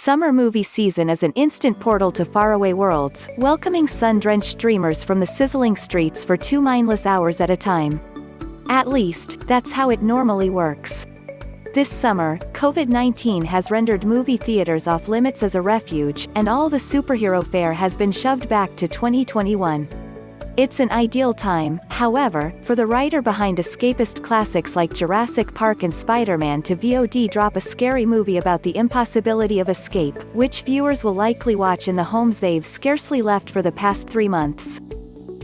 Summer movie season is an instant portal to faraway worlds, welcoming sun-drenched dreamers from the sizzling streets for 2 mindless hours at a time. At least, that's how it normally works. This summer, COVID-19 has rendered movie theaters off limits as a refuge, and all the superhero fare has been shoved back to 2021. It's an ideal time, however, for the writer behind escapist classics like Jurassic Park and Spider-Man to VOD-drop a scary movie about the impossibility of escape, which viewers will likely watch in the homes they've scarcely left for the past 3 months.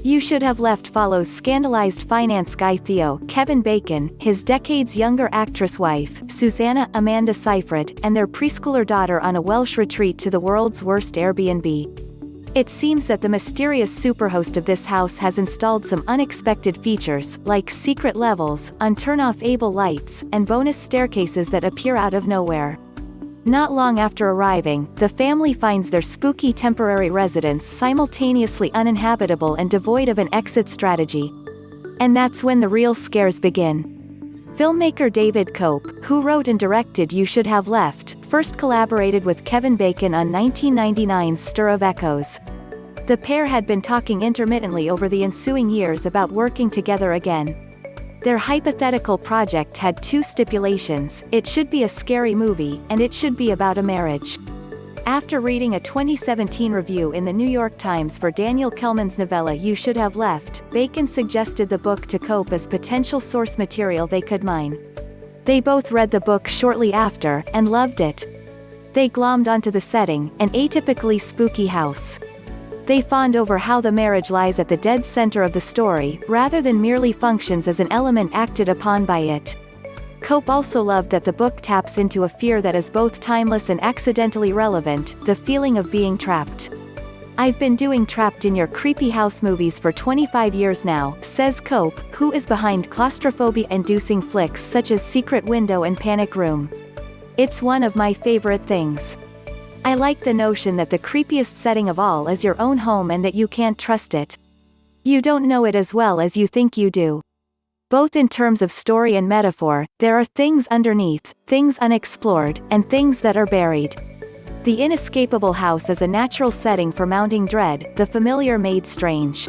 You Should Have Left follows scandalized finance guy Theo, Kevin Bacon, his decades-younger actress wife, Susanna, Amanda Seyfried, and their preschooler daughter on a Welsh retreat to the world's worst Airbnb. It seems that the mysterious superhost of this house has installed some unexpected features, like secret levels, unturn-off-able lights, and bonus staircases that appear out of nowhere. Not long after arriving, the family finds their spooky temporary residence simultaneously uninhabitable and devoid of an exit strategy. And that's when the real scares begin. Filmmaker David Koepp, who wrote and directed You Should Have Left, first collaborated with Kevin Bacon on 1999's Stir of Echoes. The pair had been talking intermittently over the ensuing years about working together again. Their hypothetical project had 2 stipulations: it should be a scary movie, and it should be about a marriage. After reading a 2017 review in the New York Times for Daniel Kehlmann's novella You Should Have Left, Bacon suggested the book to Koepp as potential source material they could mine. They both read the book shortly after, and loved it. They glommed onto the setting, an atypically spooky house. They fawned over how the marriage lies at the dead center of the story, rather than merely functions as an element acted upon by it. Koepp also loved that the book taps into a fear that is both timeless and accidentally relevant, the feeling of being trapped. "I've been doing trapped in your creepy house movies for 25 years now," says Koepp, who is behind claustrophobia-inducing flicks such as Secret Window and Panic Room. "It's one of my favorite things. I like the notion that the creepiest setting of all is your own home and that you can't trust it. You don't know it as well as you think you do. Both in terms of story and metaphor, there are things underneath, things unexplored, and things that are buried. The inescapable house is a natural setting for mounting dread, the familiar made strange.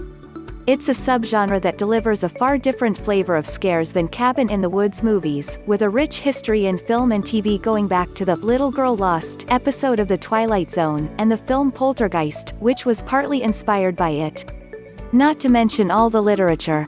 It's a subgenre that delivers a far different flavor of scares than Cabin in the Woods movies, with a rich history in film and TV going back to the Little Girl Lost episode of the Twilight Zone, and the film Poltergeist, which was partly inspired by it. Not to mention all the literature.